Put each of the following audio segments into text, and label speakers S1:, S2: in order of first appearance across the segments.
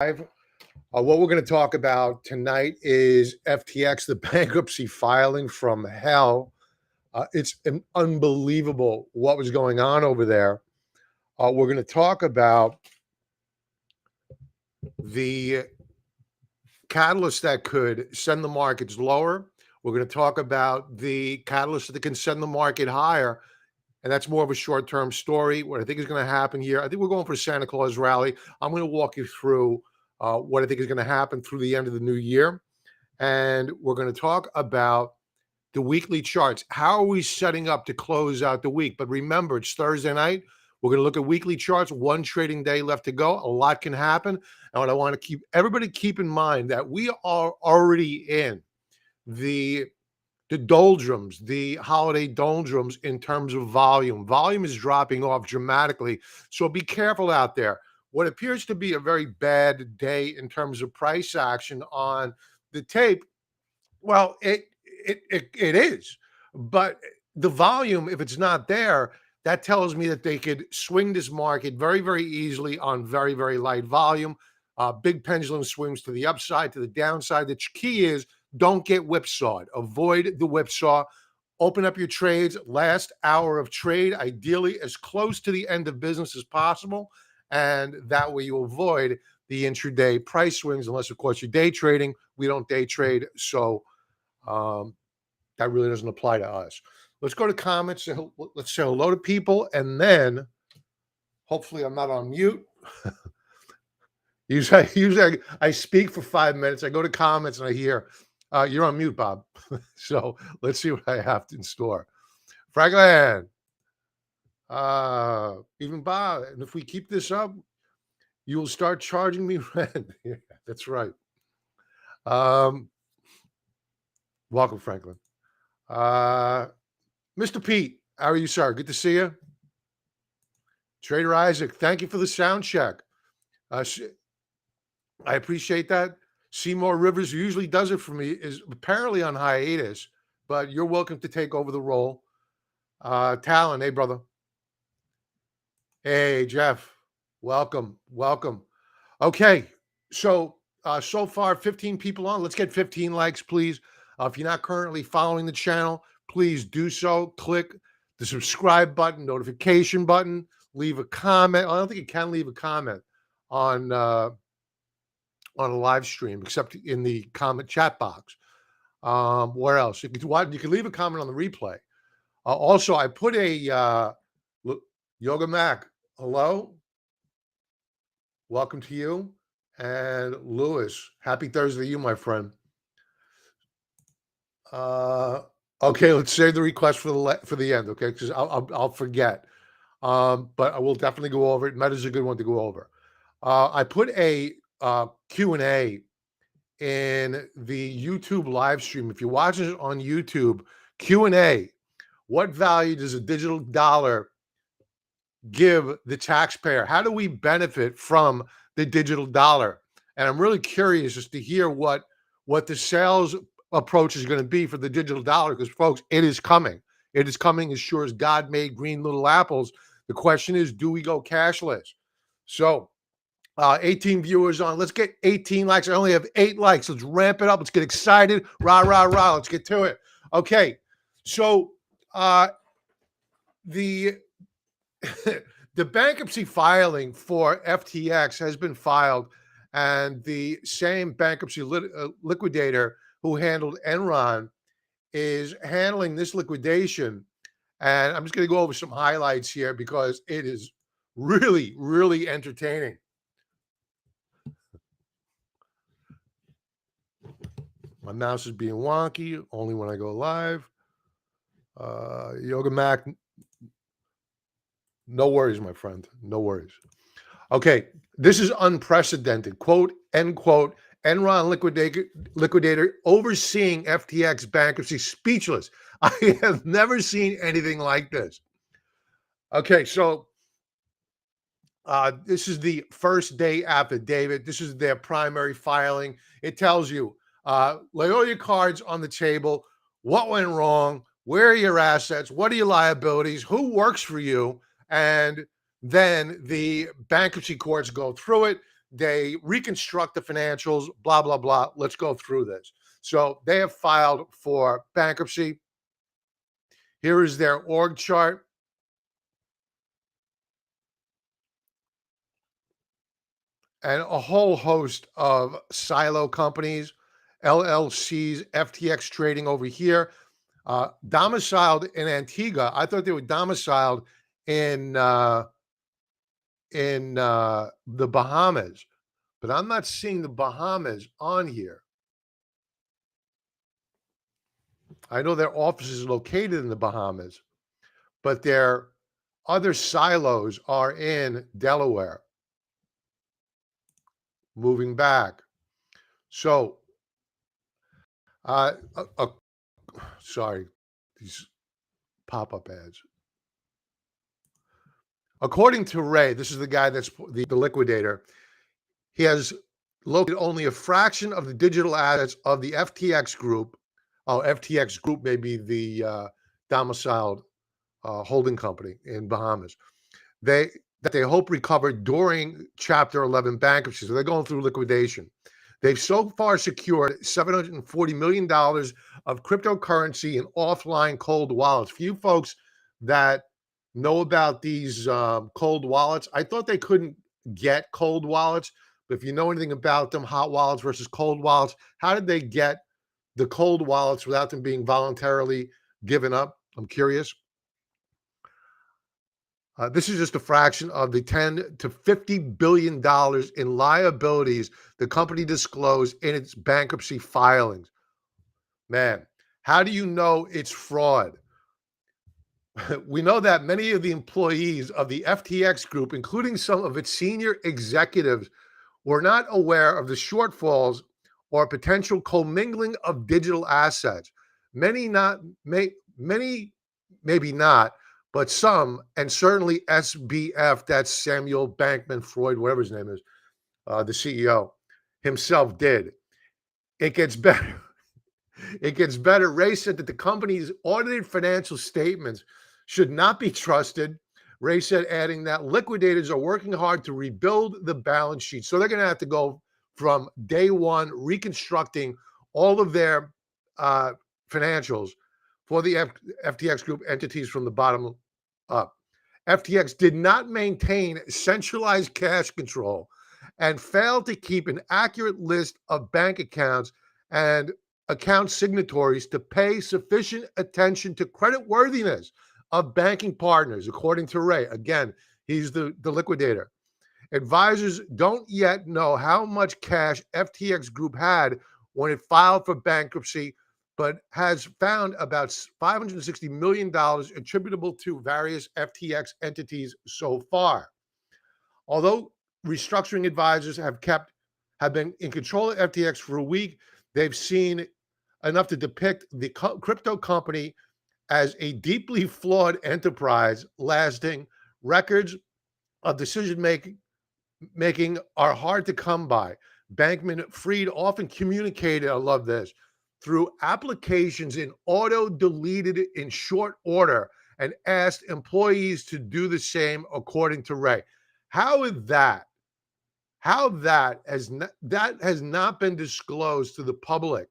S1: What we're going to talk about tonight is FTX, the bankruptcy filing from hell. It's unbelievable what was going on over there. We're going to talk about the catalyst that could send the markets lower. We're going to talk about the catalyst that can send the market higher. And that's more of a short-term story. What I think is going to happen here, I think we're going for a Santa Claus rally. I'm going to walk you through what I think is going to happen through the end of the new year. And we're going to talk about the weekly charts. How are we setting up to close out the week? But remember, it's Thursday night. We're going to look at weekly charts. One trading day left to go. A lot can happen. And what I want to everybody keep in mind that we are already in the doldrums, the holiday doldrums in terms of volume. Volume is dropping off dramatically. So be careful out there. What appears to be a very bad day in terms of price action on the tape, well, it is. But the volume, if it's not there, that tells me that they could swing this market very, very easily on very, very light volume. Big pendulum swings to the upside, to the downside. The key is don't get whipsawed. Avoid the whipsaw. Open up your trades. Last hour of trade, ideally as close to the end of business as possible. And that way you avoid the intraday price swings, unless, of course, you're day trading. We don't day trade, so that really doesn't apply to us. Let's go to comments. Let's say hello to people, and hopefully I'm not on mute. Usually I speak for 5 minutes. I go to comments and I hear, you're on mute, Bob. So let's see what I have in store. Franklin, even Bob, and if we keep this up, you will start charging me rent. Yeah, that's right. Welcome, Franklin. Mr. Pete, how are you, sir? Good to see you. Trader Isaac, thank you for the sound check. I appreciate that. Seymour Rivers usually does it for me, is apparently on hiatus, but you're welcome to take over the role. Talon, hey, brother. Hey, Jeff, welcome. Okay, so far, 15 people on. Let's get 15 likes, please. If you're not currently following the channel, please do so. Click the subscribe button, notification button, leave a comment. I don't think you can leave a comment on a live stream, except in the comment chat box. Where else? You can leave a comment on the replay. Also, I put a Yoga Mac. Hello, welcome to you, and Lewis. Happy Thursday to you, my friend. Okay, let's save the request for the end. Okay, because I'll forget. But I will definitely go over it. Meta's a good one to go over. I put a Q&A in the YouTube live stream. If you're watching it on YouTube, Q&A, what value does a digital dollar give the taxpayer? How do we benefit from the digital dollar? And I'm really curious as to hear what the sales approach is going to be for the digital dollar, because, folks, it is coming. It is coming as sure as God made green little apples. The question is, do we go cashless? So 18 viewers on. Let's get 18 likes. I only have 8 likes. Let's ramp it up. Let's get excited. Rah, rah, rah. Let's get to it. Okay. So the bankruptcy filing for FTX has been filed, and the same bankruptcy liquidator who handled Enron is handling this liquidation. And I'm just going to go over some highlights here because it is really, really entertaining. My mouse is being wonky only when I go live. Yoga Mac, no worries, my friend. No worries. Okay, this is unprecedented. Quote, end quote. Enron liquidator overseeing FTX bankruptcy speechless. I have never seen anything like this. Okay, so this is the first day affidavit. This is their primary filing. It tells you, lay all your cards on the table. What went wrong? Where are your assets? What are your liabilities? Who works for you? And then the bankruptcy courts go through it. They reconstruct the financials, blah, blah, blah. Let's go through this. So they have filed for bankruptcy. Here is their org chart. And a whole host of silo companies, LLCs, FTX trading over here, domiciled in Antigua. I thought they were domiciled in the Bahamas, but I'm not seeing the Bahamas on here. I know their office is located in the Bahamas, but their other silos are in Delaware. Moving back. So, sorry, these pop-up ads. According to Ray, this is the guy that's the liquidator, he has located only a fraction of the digital assets of the FTX group. Oh, FTX group may be the domiciled holding company in Bahamas. That they hope recover during Chapter 11 bankruptcy. So they're going through liquidation. They've so far secured $740 million of cryptocurrency and offline cold wallets. Few folks that know about these cold wallets. I thought they couldn't get cold wallets, but if you know anything about them, hot wallets versus cold wallets, how did they get the cold wallets without them being voluntarily given up? I'm curious. This is just a fraction of the $10 to $50 billion in liabilities the company disclosed in its bankruptcy filings. Man, how do you know it's fraud? We know that many of the employees of the FTX group, including some of its senior executives, were not aware of the shortfalls or potential commingling of digital assets. Many maybe not, but some, and certainly SBF, that's Samuel Bankman-Fried, whatever his name is, the CEO himself did. It gets better. It gets better. Ray said that the company's audited financial statements should not be trusted. Ray said, adding that liquidators are working hard to rebuild the balance sheet. So they're going to have to go from day one, reconstructing all of their financials for the FTX group entities from the bottom up. FTX did not maintain centralized cash control and failed to keep an accurate list of bank accounts and account signatories to pay sufficient attention to creditworthiness of banking partners, according to Ray. Again, he's the liquidator. Advisors don't yet know how much cash FTX Group had when it filed for bankruptcy, but has found about $560 million attributable to various FTX entities so far. Although restructuring advisors have been in control of FTX for a week, they've seen enough to depict the crypto company as a deeply flawed enterprise. Lasting records of decision making are hard to come by. Bankman-Fried often communicated, I love this, through applications in auto-deleted in short order and asked employees to do the same, according to Ray. How that has not been disclosed to the public,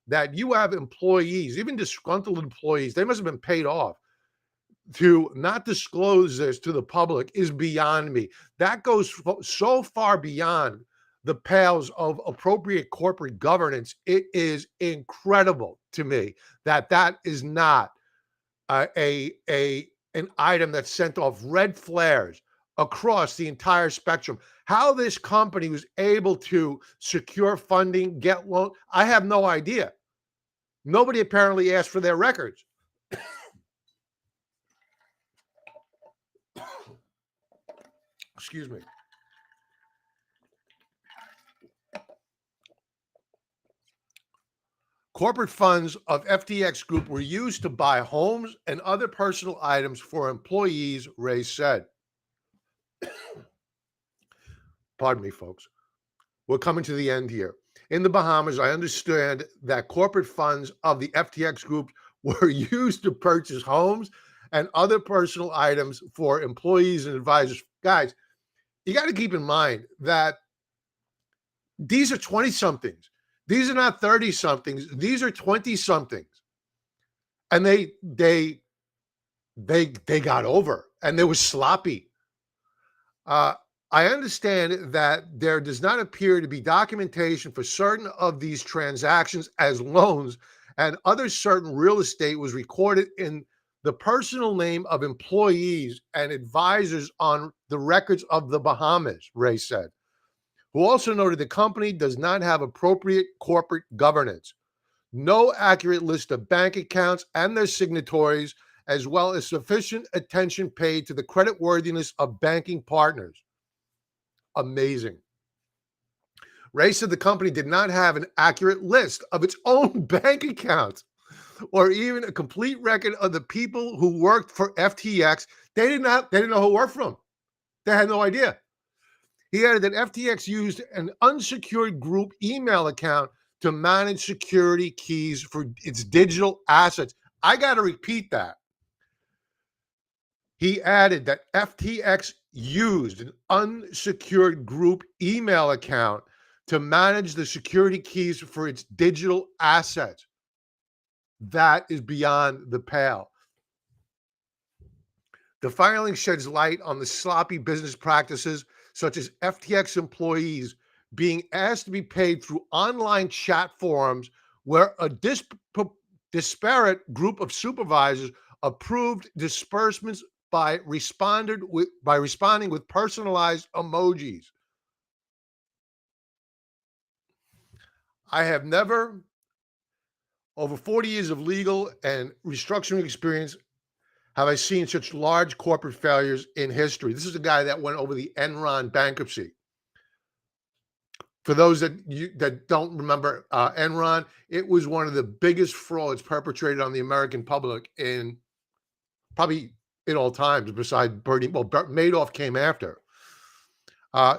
S1: that you have employees, even disgruntled employees, they must have been paid off, to not disclose this to the public is beyond me. That goes so far beyond the pales of appropriate corporate governance. It is incredible to me that is not an item that sent off red flares across the entire spectrum. How this company was able to secure funding, get loan, I have no idea. Nobody apparently asked for their records. Excuse me. Corporate funds of FTX Group were used to buy homes and other personal items for employees, Ray said. Pardon me, folks. We're coming to the end here. In the Bahamas, I understand that corporate funds of the FTX Group were used to purchase homes and other personal items for employees and advisors. Guys, you got to keep in mind that These are 20 somethings. These are not 30 somethings. These are 20 somethings. And they got over, and they were sloppy. Uh, I understand that there does not appear to be documentation for certain of these transactions as loans, and other certain real estate was recorded in the personal name of employees and advisors on the records of the Bahamas, Ray said, who also noted the company does not have appropriate corporate governance, no accurate list of bank accounts and their signatories, as well as sufficient attention paid to the creditworthiness of banking partners. Amazing. Ray said the company did not have an accurate list of its own bank accounts or even a complete record of the people who worked for FTX. They didn't know who worked for them. They had no idea. He added that FTX used an unsecured group email account to manage security keys for its digital assets. I got to repeat that. He added that FTX used an unsecured group email account to manage the security keys for its digital assets. That is beyond the pale. The filing sheds light on the sloppy business practices, such as FTX employees being asked to be paid through online chat forums where a disparate group of supervisors approved disbursements by responding with personalized emojis. I have never, over 40 years of legal and restructuring experience, have I seen such large corporate failures in history. This is a guy that went over the Enron bankruptcy. For those that don't remember Enron, it was one of the biggest frauds perpetrated on the American public in probably in all times, besides Bernie. Well, Madoff came after.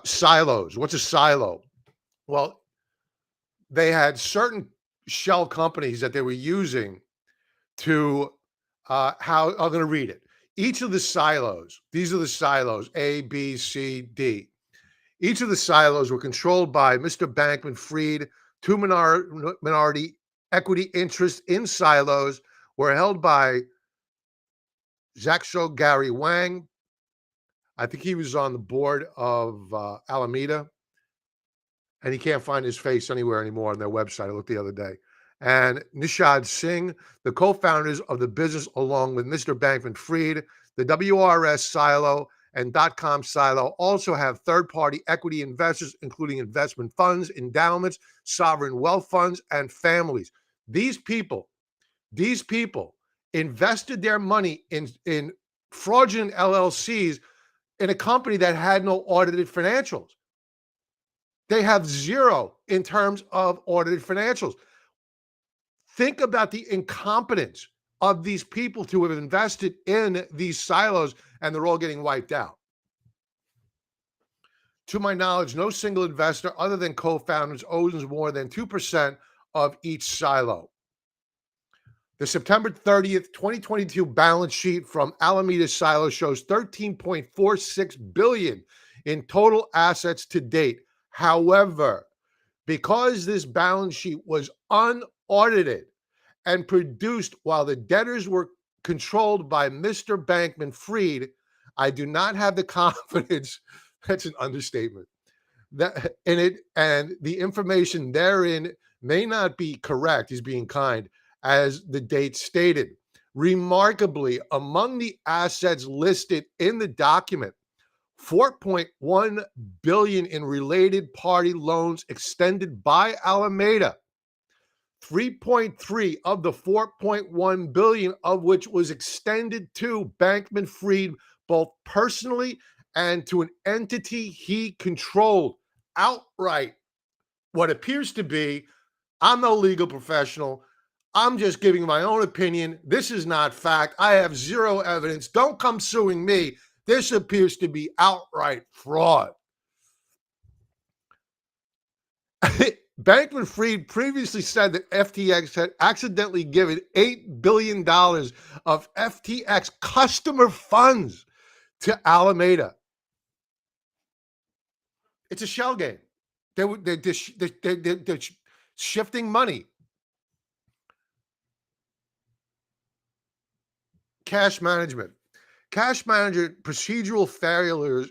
S1: Silos. What's a silo? Well, they had certain shell companies that they were using to how I'm going to read it. Each of the silos, these are the silos, A, B, C, D. Each of the silos were controlled by Mr. Bankman-Fried. Two minority equity interests in silos were held by Zaxo Gary Wang. I think he was on the board of Alameda, and he can't find his face anywhere anymore on their website. I looked the other day. And Nishad Singh, the co-founders of the business, along with Mr. Bankman-Fried, the WRS silo and .com silo also have third-party equity investors, including investment funds, endowments, sovereign wealth funds, and families. These people invested their money in fraudulent LLCs in a company that had no audited financials. They have zero in terms of audited financials. Think about the incompetence of these people to have invested in these silos, and they're all getting wiped out. To my knowledge, no single investor other than co-founders owns more than 2% of each silo. The September 30th, 2022 balance sheet from Alameda Silo shows $13.46 billion in total assets to date. However, because this balance sheet was unaudited and produced while the debtors were controlled by Mr. Bankman-Fried, I do not have the confidence, that's an understatement, that in it, and the information therein may not be correct, he's being kind, as the date stated. Remarkably, among the assets listed in the document, $4.1 billion in related party loans extended by Alameda, 3.3 of the 4.1 billion of which was extended to Bankman-Fried both personally and to an entity he controlled outright. What appears to be, I'm no legal professional, I'm just giving my own opinion. This is not fact. I have zero evidence. Don't come suing me. This appears to be outright fraud. Bankman-Fried previously said that FTX had accidentally given $8 billion of FTX customer funds to Alameda. It's a shell game. They're shifting money. Cash management. Cash management procedural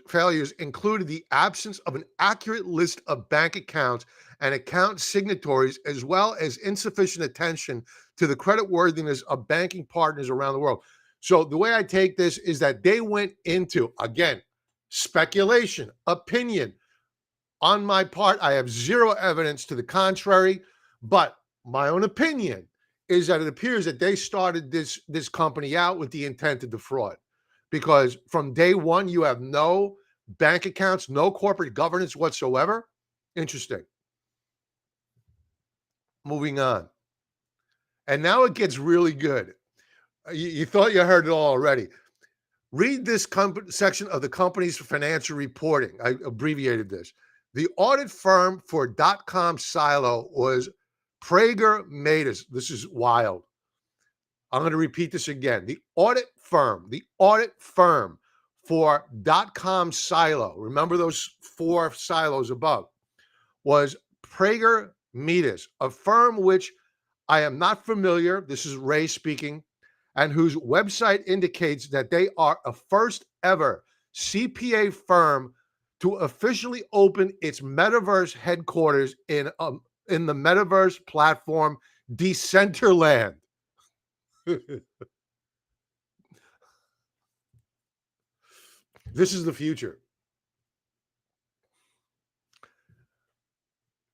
S1: failures included the absence of an accurate list of bank accounts and account signatories, as well as insufficient attention to the creditworthiness of banking partners around the world. So the way I take this is that they went into, again, speculation, opinion. On my part, I have zero evidence to the contrary, but my own opinion is that it appears that they started this company out with the intent to defraud, because from day one you have no bank accounts, no corporate governance whatsoever. Interesting. Moving on, and now it gets really good. You thought you heard it all already. Read this section of the company's financial reporting. I abbreviated this. The audit firm for .com silo was Prager Matus. This is wild. I'm going to repeat this again. The audit firm for .com silo, remember those 4 silos above, was Prager Metis, a firm which I am not familiar, this is Ray speaking, and whose website indicates that they are a first ever CPA firm to officially open its metaverse headquarters in the metaverse platform Decentraland. This is the future.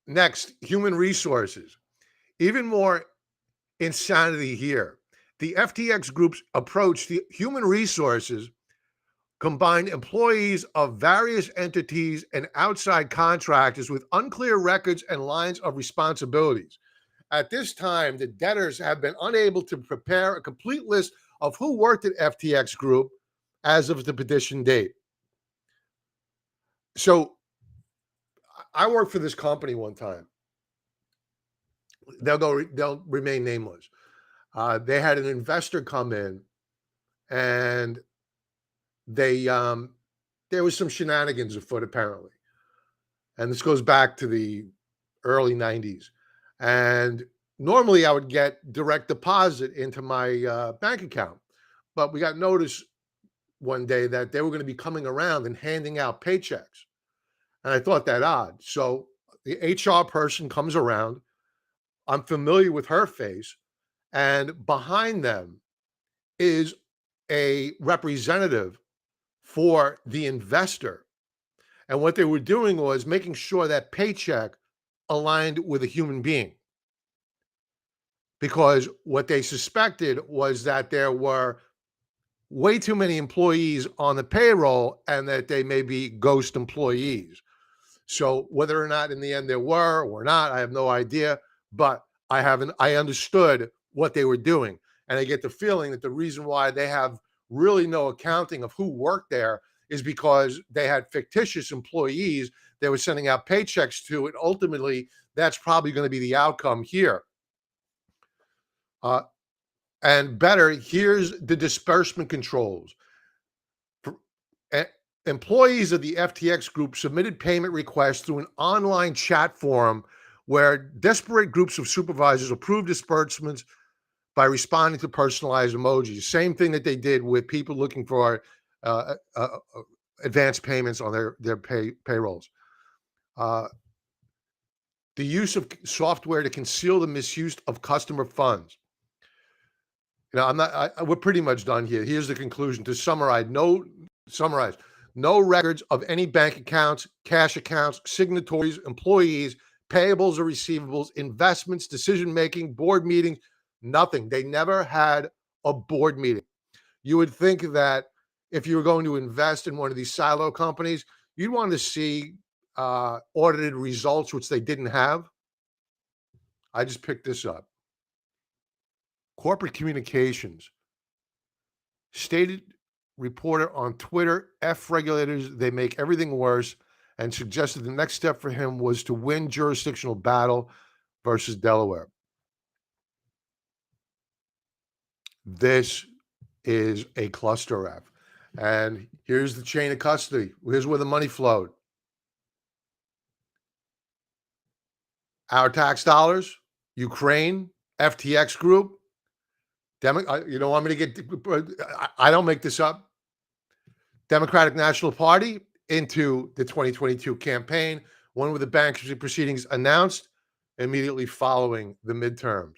S1: Next, human resources. Even more insanity here. The FTX group's approach to human resources combined employees of various entities and outside contractors with unclear records and lines of responsibilities. At this time, the debtors have been unable to prepare a complete list of who worked at FTX Group as of the petition date. So I worked for this company one time. They'll remain nameless. They had an investor come in, and there was some shenanigans afoot apparently, and this goes back to the early 90s. And normally I would get direct deposit into my bank account, but we got notice one day that they were going to be coming around and handing out paychecks, and I thought that odd. So the HR person comes around. I'm familiar with her face, and behind them is a representative for the investor. And what they were doing was making sure that paycheck aligned with a human being. Because what they suspected was that there were way too many employees on the payroll and that they may be ghost employees. So whether or not in the end there were or not, I have no idea, but I understood what they were doing. And I get the feeling that the reason why they have really no accounting of who worked there is because they had fictitious employees they were sending out paychecks to, and ultimately that's probably going to be the outcome here. And better, here's the disbursement controls. Employees of the FTX group submitted payment requests through an online chat forum where disparate groups of supervisors approved disbursements by responding to personalized emojis. Same thing that they did with people looking for advance payments on their payrolls. The use of software to conceal the misuse of customer funds. We're pretty much done here. Here's the conclusion. To summarize, no records of any bank accounts, cash accounts, signatories, employees, payables or receivables, investments, decision-making, board meetings, nothing. They never had a board meeting. You would think that if you were going to invest in one of these silo companies, you'd want to see audited results, which they didn't have. I just picked this up. Corporate communications. Stated reporter on Twitter, F regulators, they make everything worse, and suggested the next step for him was to win jurisdictional battle versus Delaware. This is a cluster F. And here's the chain of custody. Here's where the money flowed. Our tax dollars, Ukraine, FTX group, you don't want me to get, I don't make this up. Democratic National Party into the 2022 campaign, one with the bankruptcy proceedings announced immediately following the midterms.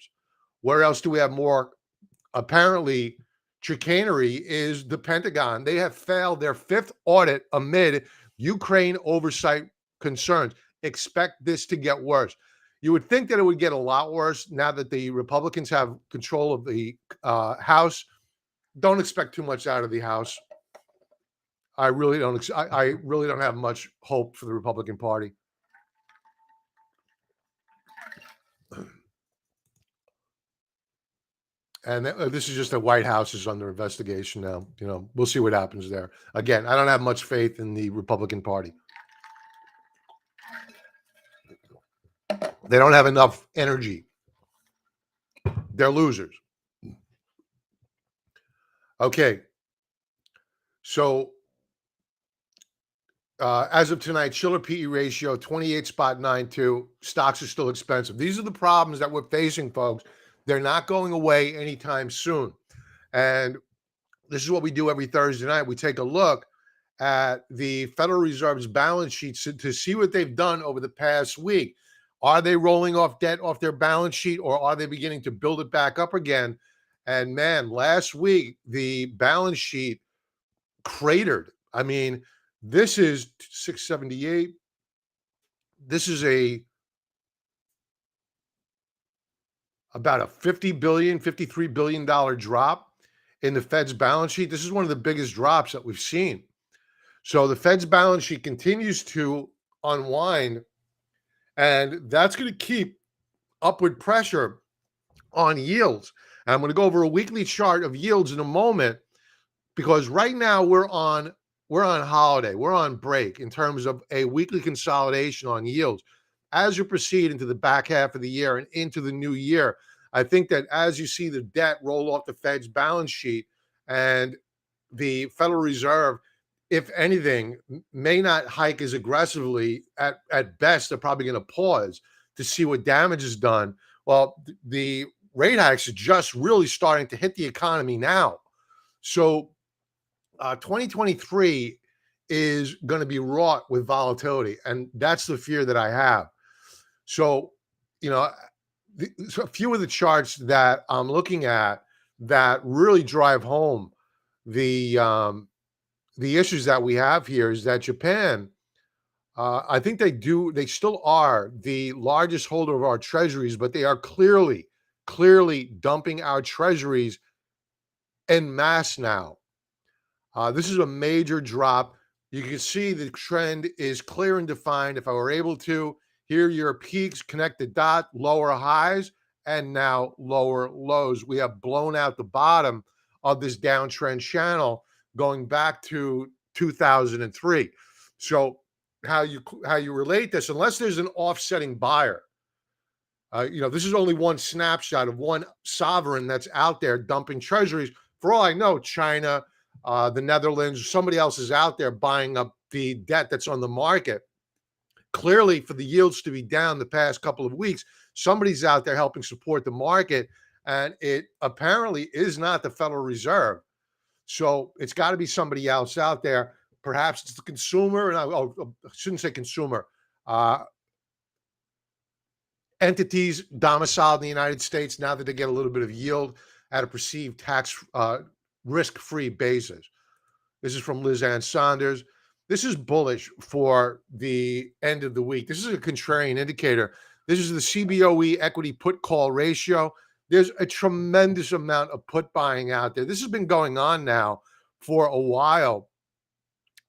S1: Where else do we have more apparently chicanery is the Pentagon. They have failed their fifth audit amid Ukraine oversight concerns. Expect this to get worse. You would think that it would get a lot worse now that the Republicans have control of the House. Don't expect too much out of the House. I really don't. I really don't have much hope for the Republican Party. And this is just the White House is under investigation now. You know, we'll see what happens there. Again, I don't have much faith in the Republican Party. They don't have enough energy. They're losers. Okay. So as of tonight, Schiller PE ratio 28.92. Stocks are still expensive. These are the problems that we're facing, folks. They're not going away anytime soon. And this is what we do every Thursday night. We take a look at the Federal Reserve's balance sheets to see what they've done over the past week. Are they rolling off debt off their balance sheet, or are they beginning to build it back up again? And man, last week, the balance sheet cratered. I mean, this is 678. This is about a $53 billion drop in the Fed's balance sheet. This is one of the biggest drops that we've seen. So the Fed's balance sheet continues to unwind, and that's going to keep upward pressure on yields. And I'm going to go over a weekly chart of yields in a moment, because right now we're on holiday, we're on break in terms of a weekly consolidation on yields. As you proceed into the back half of the year and into the new year, I think that as you see the debt roll off the Fed's balance sheet, and the Federal Reserve, if anything, may not hike as aggressively. At best, they're probably going to pause to see what damage is done. Well, the rate hikes are just really starting to hit the economy now. So 2023 is going to be wrought with volatility, and that's the fear that I have. So, you know, so a few of the charts that I'm looking at that really drive home the issues that we have here is that Japan, I think they still are the largest holder of our treasuries, but they are clearly dumping our treasuries en masse now. This is a major drop. You can see the trend is clear and defined. If I were able to, here are your peaks, connect the dot, lower highs, and now lower lows. We have blown out the bottom of this downtrend channel going back to 2003. So how you relate this, unless there's an offsetting buyer, this is only one snapshot of one sovereign that's out there dumping treasuries. For all I know, China, the Netherlands, somebody else is out there buying up the debt that's on the market. Clearly, for the yields to be down the past couple of weeks, somebody's out there helping support the market, and it apparently is not the Federal Reserve. So it's got to be somebody else out there. Perhaps it's the consumer, and I shouldn't say consumer. Entities domiciled in the United States, now that they get a little bit of yield at a perceived tax risk-free basis. This is from Liz Ann Saunders. This is bullish for the end of the week. This is a contrarian indicator. This is the CBOE equity put call ratio. There's a tremendous amount of put buying out there. This has been going on now for a while.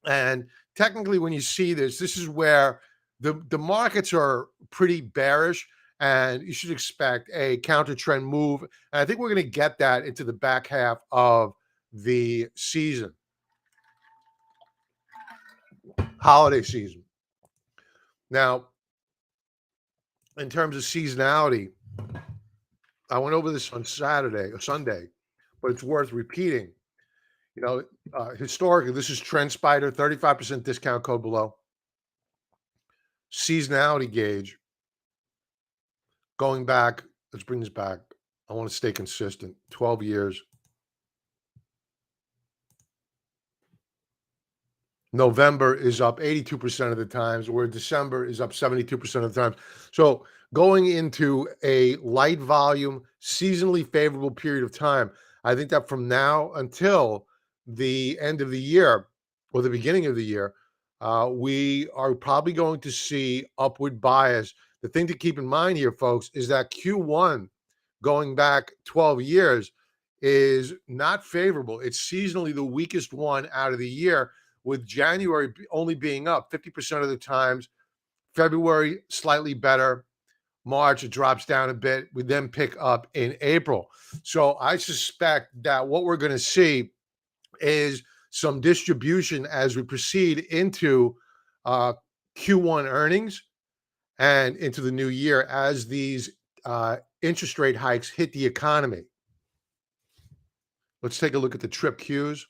S1: And technically, when you see this is where the markets are pretty bearish, and you should expect a counter trend move. And I think we're going to get that into the back half of the season. Holiday season. Now, in terms of seasonality, I went over this on Saturday or Sunday, but it's worth repeating. Historically, this is TrendSpider, 35% discount code below. Seasonality gauge. going back, let's bring this back. I want to stay consistent. 12 years. November is up 82% of the times, where December is up 72% of the times. So going into a light volume, seasonally favorable period of time, I think that from now until the end of the year or the beginning of the year, we are probably going to see upward bias. The thing to keep in mind here, folks, is that Q1 going back 12 years is not favorable. It's seasonally the weakest one out of the year, with January only being up 50% of the times, February slightly better, March it drops down a bit. We then pick up in April. So I suspect that what we're going to see is some distribution as we proceed into Q1 earnings and into the new year as these interest rate hikes hit the economy. Let's take a look at the trip Qs.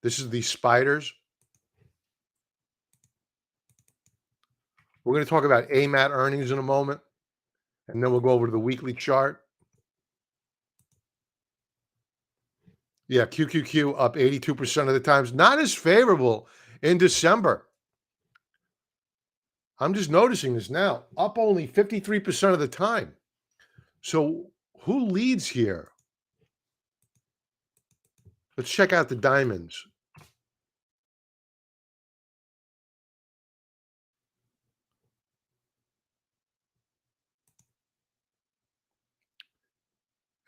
S1: This is the spiders. We're going to talk about AMAT earnings in a moment, and then we'll go over to the weekly chart. Yeah, QQQ up 82% of the times. Not as favorable in December. I'm just noticing this now. Up only 53% of the time. So who leads here? Let's check out the diamonds.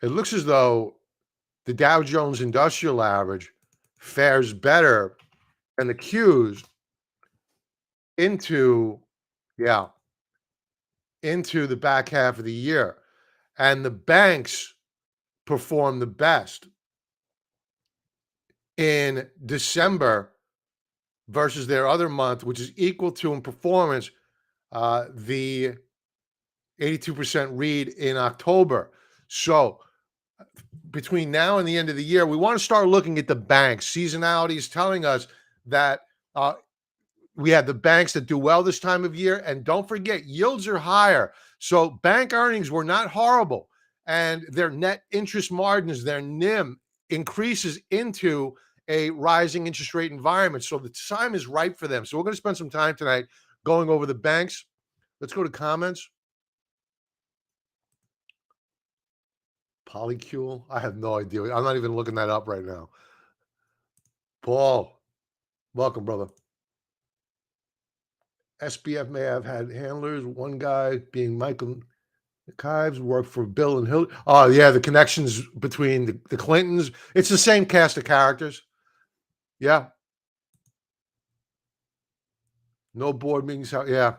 S1: It looks as though the Dow Jones Industrial Average fares better than the Qs into the back half of the year. And the banks perform the best in December versus their other month, which is equal to in performance the 82% read in October. So between now and the end of the year, we want to start looking at the banks. Seasonality is telling us that we have the banks that do well this time of year. And don't forget, yields are higher. So bank earnings were not horrible. And their net interest margins, their NIM, increases into a rising interest rate environment. So the time is right for them. So we're going to spend some time tonight going over the banks. Let's go to comments. Polycule? I have no idea. I'm not even looking that up right now. Paul, welcome, brother. SBF may have had handlers. One guy being Michael Kives worked for Bill and Hillary. Oh, yeah, the connections between the Clintons. It's the same cast of characters. Yeah. No board meetings. Yeah,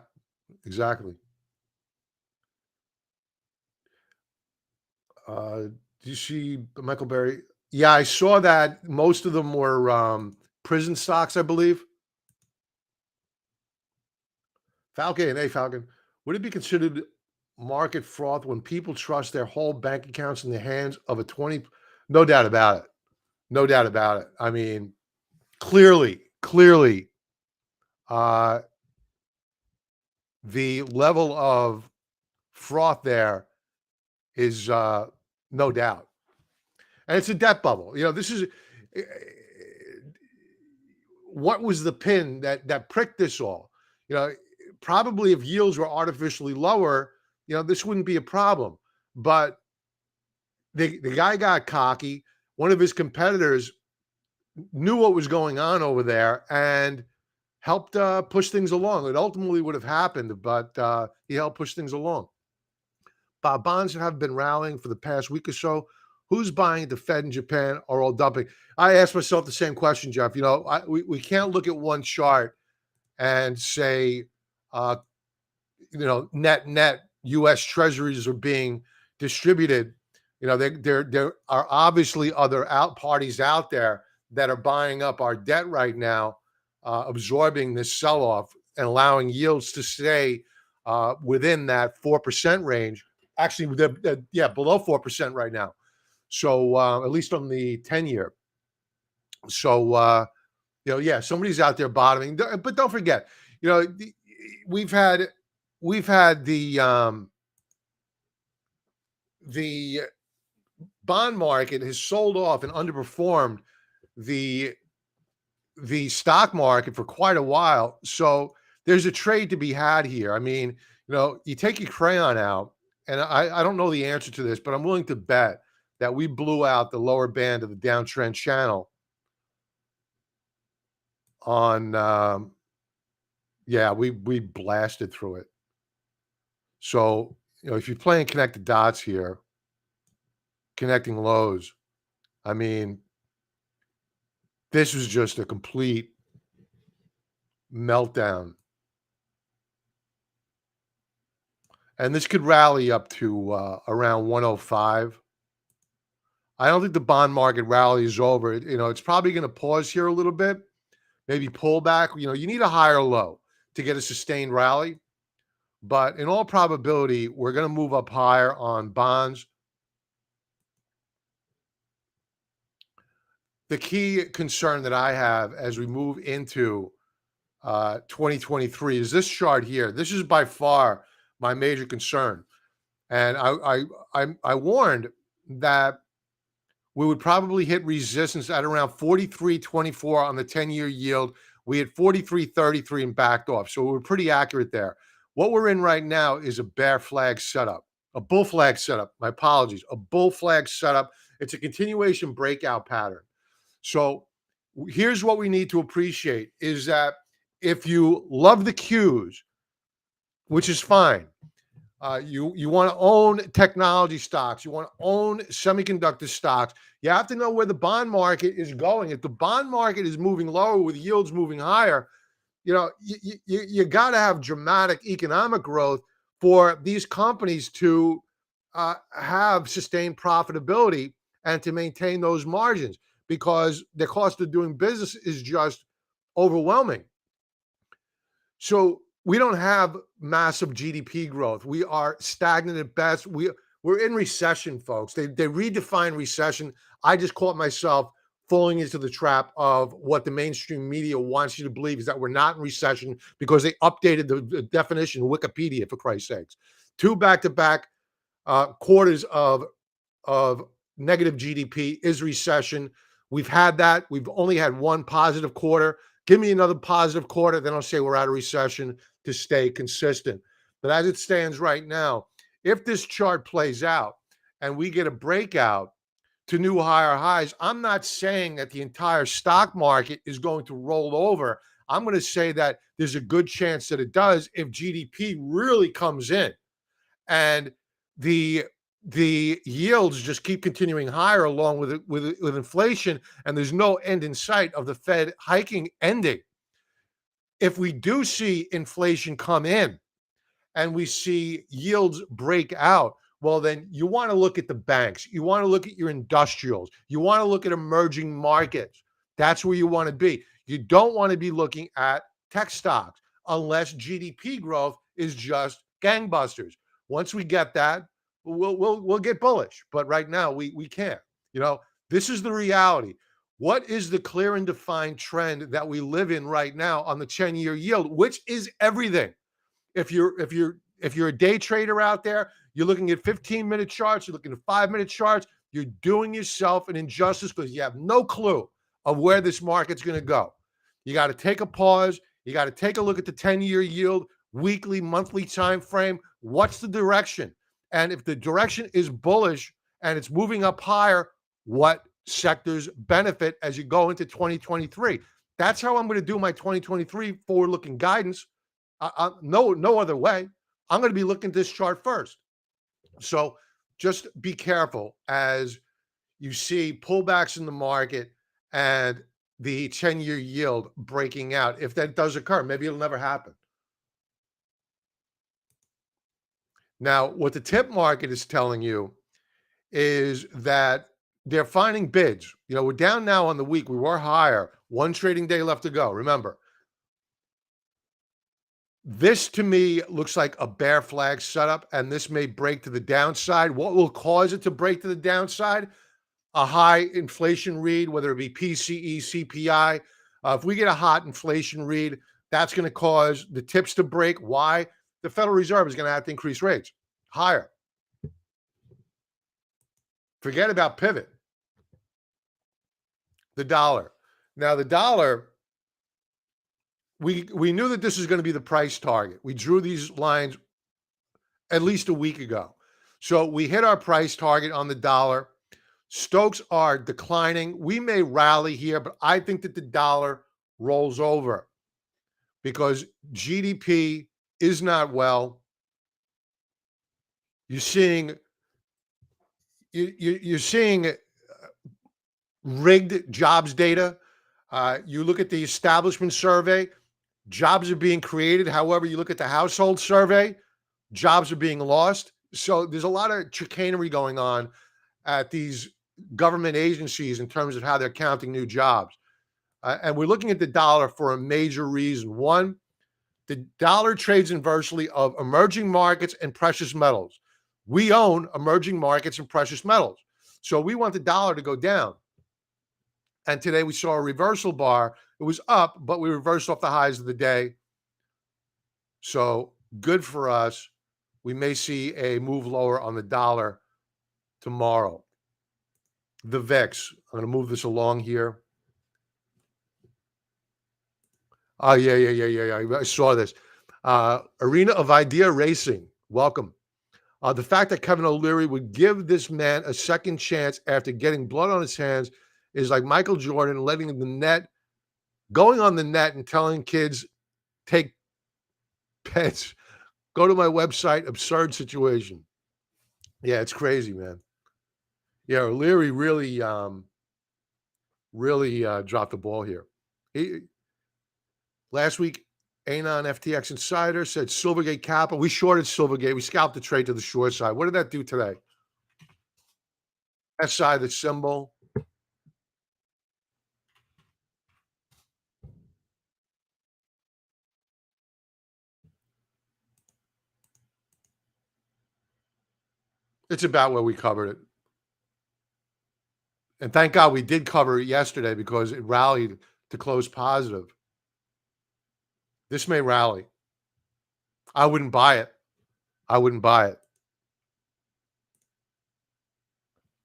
S1: exactly. Do you see Michael Berry? Yeah, I saw that. Most of them were prison stocks, I believe. Falcon, hey, Falcon. Would it be considered market froth when people trust their whole bank accounts in the hands of a 20? No doubt about it. No doubt about it. I mean, clearly, the level of froth there is no doubt. And it's a debt bubble. You know, this is what was the pin that pricked this all? You know, probably if yields were artificially lower, you know, this wouldn't be a problem. But the guy got cocky. One of his competitors knew what was going on over there and helped push things along. It ultimately would have happened, but he helped push things along. Bonds have been rallying for the past week or so. Who's buying at the Fed in Japan are all dumping? I asked myself the same question, Jeff. You know, we can't look at one chart and say, you know, net U.S. Treasuries are being distributed. You know, there are obviously other parties out there that are buying up our debt right now, absorbing this sell-off and allowing yields to stay within that 4% range. Actually, below 4% right now. So at least on the 10-year. So, you know, yeah, somebody's out there bottoming. But don't forget, you know, we've had we've had the bond market has sold off and underperformed the stock market for quite a while. So there's a trade to be had here. I mean, you take your crayon out, and I don't know the answer to this, but I'm willing to bet that we blew out the lower band of the downtrend channel on yeah, we blasted through it. So, if you're playing connect the dots here, connecting lows, I mean, this was just a complete meltdown. And this could rally up to around 105. I don't think the bond market rally is over. It's probably going to pause here a little bit, maybe pull back. You need a higher low to get a sustained rally. But in all probability, we're going to move up higher on bonds. The key concern that I have as we move into 2023 is this chart here. This is by far my major concern. And I warned that we would probably hit resistance at around 43.24 on the 10-year yield. We hit 43.33 and backed off. So we were pretty accurate there. What we're in right now is a bear flag setup, a bull flag setup. My apologies, a bull flag setup. It's a continuation breakout pattern. So here's what we need to appreciate is that if you love the cues, which is fine, you want to own technology stocks, you want to own semiconductor stocks, you have to know where the bond market is going. If the bond market is moving lower with yields moving higher, you got to have dramatic economic growth for these companies to have sustained profitability and to maintain those margins, because the cost of doing business is just overwhelming. So we don't have massive GDP growth. We are stagnant at best. We're in recession, folks. They redefine recession. I just caught myself falling into the trap of what the mainstream media wants you to believe, is that we're not in recession because they updated the definition in Wikipedia, for Christ's sakes. 2 back-to-back quarters of negative GDP is recession. We've had that. We've only had one positive quarter. Give me another positive quarter, then I'll say we're out of recession to stay consistent. But as it stands right now, if this chart plays out and we get a breakout to new higher highs, I'm not saying that the entire stock market is going to roll over. I'm going to say that there's a good chance that it does if GDP really comes in and the yields just keep continuing higher along with inflation, and there's no end in sight of the Fed hiking ending. If we do see inflation come in and we see yields break out, well, then you want to look at the banks. You want to look at your industrials. You want to look at emerging markets. That's where you want to be. You don't want to be looking at tech stocks unless GDP growth is just gangbusters. Once we get that, we'll get bullish. But right now we can't. This is the reality. What is the clear and defined trend that we live in right now on the 10-year yield, which is everything? If you're a day trader out there, you're looking at 15-minute charts, you're looking at 5-minute charts, you're doing yourself an injustice because you have no clue of where this market's going to go. You got to take a pause. You got to take a look at the 10-year yield, weekly, monthly time frame. What's the direction? And if the direction is bullish and it's moving up higher, what sectors benefit as you go into 2023? That's how I'm going to do my 2023 forward-looking guidance. No other way. I'm going to be looking at this chart first. So just be careful as you see pullbacks in the market and the 10-year yield breaking out. If that does occur, maybe it'll never happen. Now, what the tip market is telling you is that they're finding bids. We're down now on the week. We were higher. One trading day left to go. Remember, this to me looks like a bear flag setup, and this may break to the downside. What will cause it to break to the downside? A high inflation read, whether it be PCE, CPI. If we get a hot inflation read, that's going to cause the tips to break. Why? the Federal Reserve is going to have to increase rates higher. Forget about pivot. The dollar. Now, the dollar, we knew that this is going to be the price target. We drew these lines at least a week ago. So we hit our price target on the dollar. Stokes are declining. We may rally here, but I think that the dollar rolls over because GDP is not well. You're seeing rigged jobs data. You look at the establishment survey, jobs are being created. However, you look at the household survey, jobs are being lost. So there's a lot of chicanery going on at these government agencies in terms of how they're counting new jobs. And we're looking at the dollar for a major reason. One, the dollar trades inversely of emerging markets and precious metals. We own emerging markets and precious metals. So we want the dollar to go down. And today we saw a reversal bar. It was up, but we reversed off the highs of the day. So good for us. We may see a move lower on the dollar tomorrow. The VIX. I'm going to move this along here. Oh, yeah. I saw this. Arena of Idea Racing. Welcome. The fact that Kevin O'Leary would give this man a second chance after getting blood on his hands is like Michael Jordan letting the net, going on the net and telling kids, take pets. Go to my website. Absurd situation. Yeah, it's crazy, man. Yeah, O'Leary really dropped the ball here. Last week, Anon FTX Insider said Silvergate Capital. We shorted Silvergate. We scalped the trade to the short side. What did that do today? SI, the symbol. It's about where we covered it. And thank God we did cover it yesterday because it rallied to close positive. This may rally. I wouldn't buy it.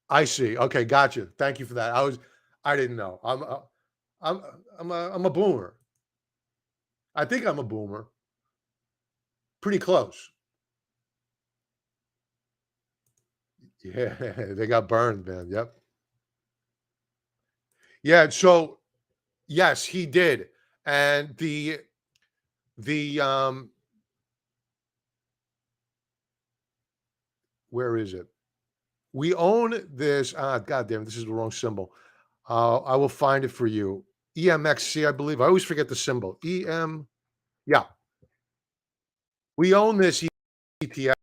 S1: I see. Okay, gotcha. Thank you for that. I didn't know. I'm a boomer. I think I'm a boomer. Pretty close. Yeah, they got burned, man. Yep. Yeah, so yes, he did. And the where is it? We own this. God damn, this is the wrong symbol. I will find it for you. EMXC, I believe. I always forget the symbol. EM. Yeah. We own this ETF.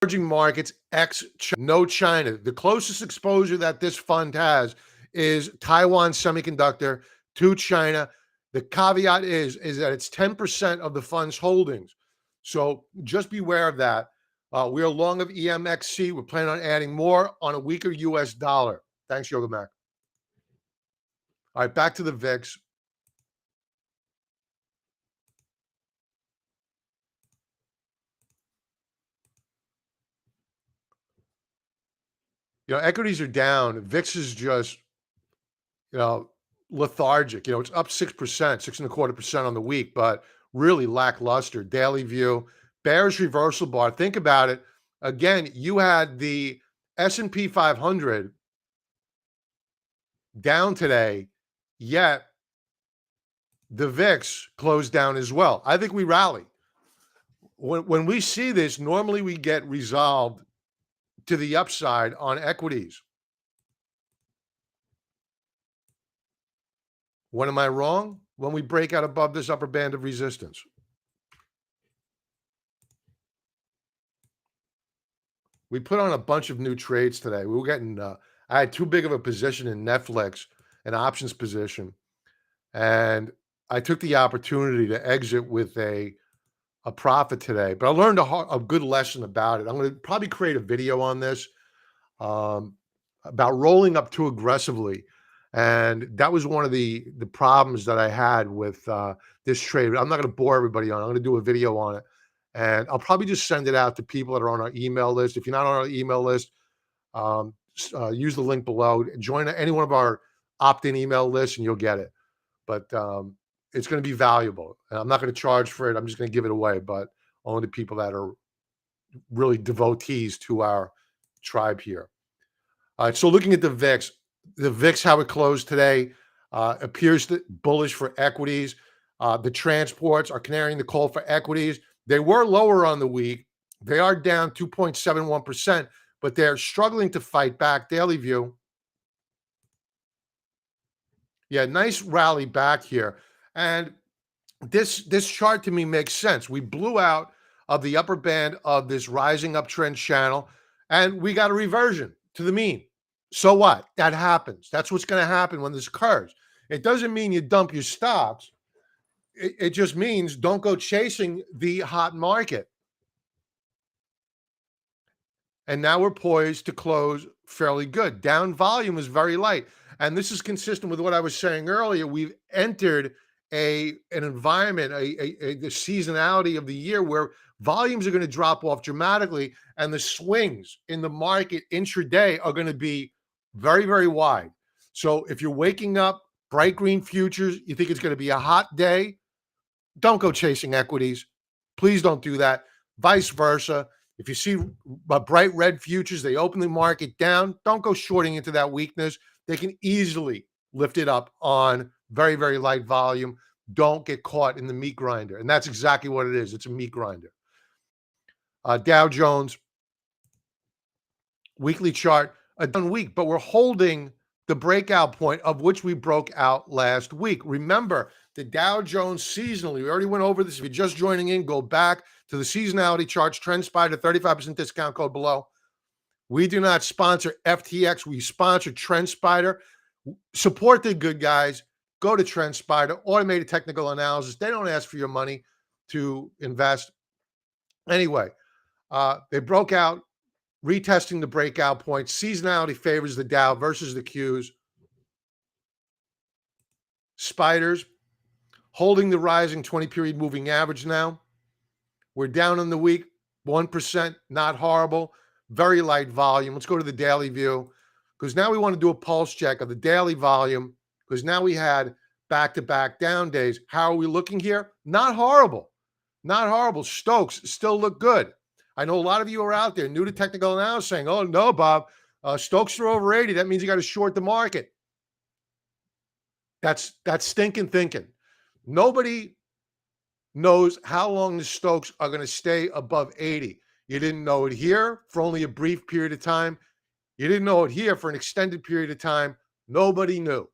S1: Emerging markets, no China. The closest exposure that this fund has is Taiwan Semiconductor to China. The caveat is that it's 10% of the fund's holdings. So just beware of that. We are long of EMXC. We're planning on adding more on a weaker US dollar. Thanks, Yoga Mac. All right, back to the VIX. Equities are down. VIX is just, lethargic. It's up 6%, 6.25% on the week, but really lackluster. Daily view, bearish reversal bar. Think about it. Again, you had the S&P 500 down today, yet the VIX closed down as well. I think we rally. When we see this, normally we get resolved to the upside on equities. When am I wrong? When we break out above this upper band of resistance. We put on a bunch of new trades today. We were getting, I had too big of a position in Netflix, an options position. And I took the opportunity to exit with a profit today. But I learned a good lesson about it. I'm going to probably create a video on this about rolling up too aggressively. And that was one of the problems that I had with this trade. I'm not going to bore everybody on it. I'm going to do a video on it. And I'll probably just send it out to people that are on our email list. If you're not on our email list, use the link below. Join any one of our opt-in email lists and you'll get it. But it's going to be valuable. And I'm not going to charge for it. I'm just going to give it away, but only to people that are really devotees to our tribe here. All right, so looking at the VIX, how it closed today, appears bullish for equities. The transports are carrying the coal for equities. They were lower on the week. They are down 2.71%, but they're struggling to fight back. Daily view. Yeah, nice rally back here. And this chart to me makes sense. We blew out of the upper band of this rising uptrend channel, and we got a reversion to the mean. So what? That happens. That's what's going to happen when this occurs. It doesn't mean you dump your stocks. It just means don't go chasing the hot market. And now we're poised to close fairly good. Down volume is very light. And this is consistent with what I was saying earlier. We've entered an environment, the seasonality of the year where volumes are going to drop off dramatically, and the swings in the market intraday are going to be very, very wide. So if you're waking up bright green futures, you think it's going to be a hot day, don't go chasing equities. Please don't do that. Vice versa. If you see bright red futures, they open the market down, don't go shorting into that weakness. They can easily lift it up on very, very light volume. Don't get caught in the meat grinder. And that's exactly what it is. It's a meat grinder. Dow Jones, weekly chart, a down week, but we're holding the breakout point of which we broke out last week. Remember, the Dow Jones seasonally, we already went over this. If you're just joining in, go back to the seasonality charts, TrendSpider, 35% discount code below. We do not sponsor FTX. We sponsor TrendSpider. Support the good guys. Go to TrendSpider, automated technical analysis. They don't ask for your money to invest. Anyway, they broke out, retesting the breakout point. Seasonality favors the Dow versus the Qs. Spiders holding the rising 20-period moving average now. We're down on the week, 1%, not horrible. Very light volume. Let's go to the daily view because now we want to do a pulse check of the daily volume because now we had back-to-back down days. How are we looking here? Not horrible. Not horrible. Stokes still look good. I know a lot of you are out there new to technical analysis saying, oh, no, Bob, Stokes are over 80. That means you got to short the market. That's stinking thinking. Nobody knows how long the Stokes are going to stay above 80. You didn't know it here for only a brief period of time. You didn't know it here for an extended period of time. Nobody knew.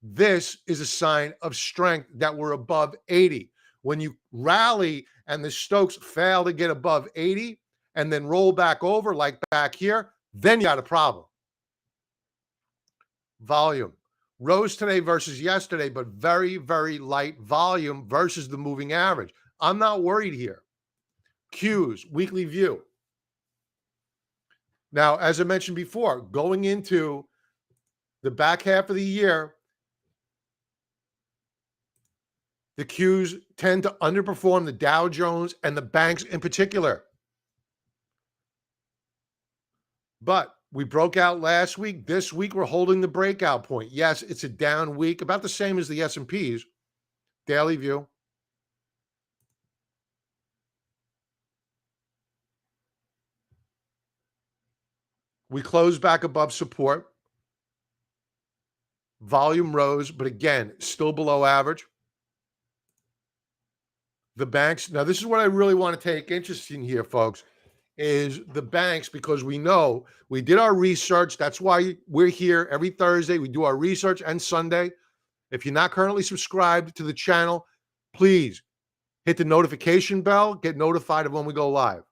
S1: This is a sign of strength that we're above 80. When you rally and the Stokes fail to get above 80 and then roll back over like back here, then you got a problem. Volume. Rose today versus yesterday, but very, very light volume versus the moving average. I'm not worried here. Qs, weekly view. Now, as I mentioned before, going into the back half of the year, the Qs tend to underperform the Dow Jones and the banks in particular. But we broke out last week. This week, we're holding the breakout point. Yes, it's a down week, about the same as the S&Ps. Daily view. We closed back above support. Volume rose, but again, still below average. The banks, now this is what I really want to take interest in here, folks, is the banks, because we know we did our research. That's why we're here every Thursday. We do our research and Sunday. If you're not currently subscribed to the channel, please hit the notification bell, get notified of when we go live.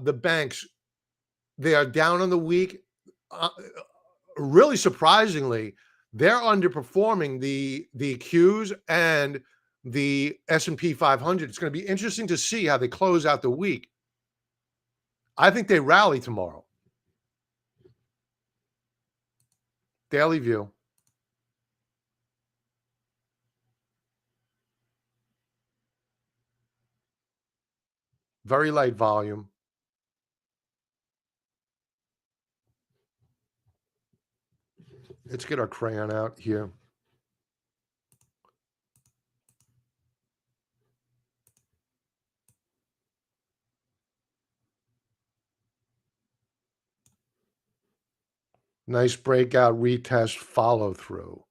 S1: The banks, they are down on the week. Really surprisingly, they're underperforming the Qs and the S&P 500. It's going to be interesting to see how they close out the week. I think they rally tomorrow. Daily view. Very light volume. Let's get our crayon out here. Nice breakout, retest, follow through.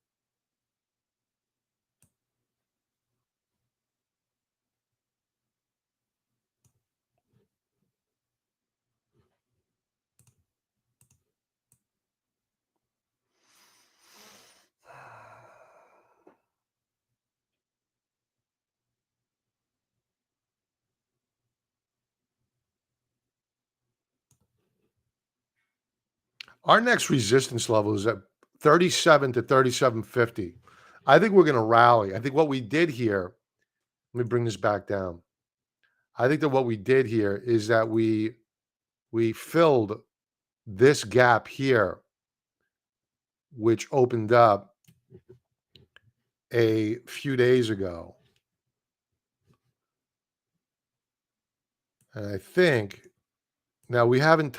S1: Our next resistance level is at 37 to 37.50. I think we're going to rally. I think what we did here, let me bring this back down. I think that what we did here is that we filled this gap here, which opened up a few days ago. And I think now we haven't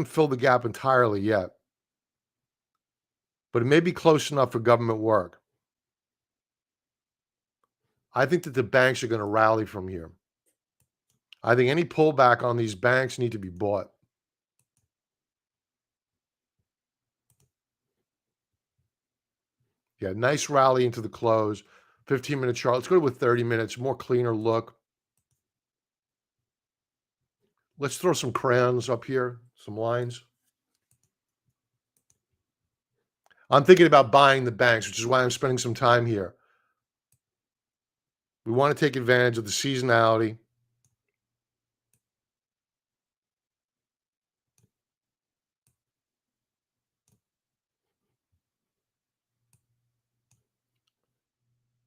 S1: filled the gap entirely yet, but it may be close enough for government work. I think that the banks are going to rally from here. I think any pullback on these banks need to be bought. Yeah, nice rally into the close. 15-minute chart. Let's go with 30 minutes, more cleaner look. Let's throw some crayons up here, some lines. I'm thinking about buying the banks, which is why I'm spending some time here. We want to take advantage of the seasonality.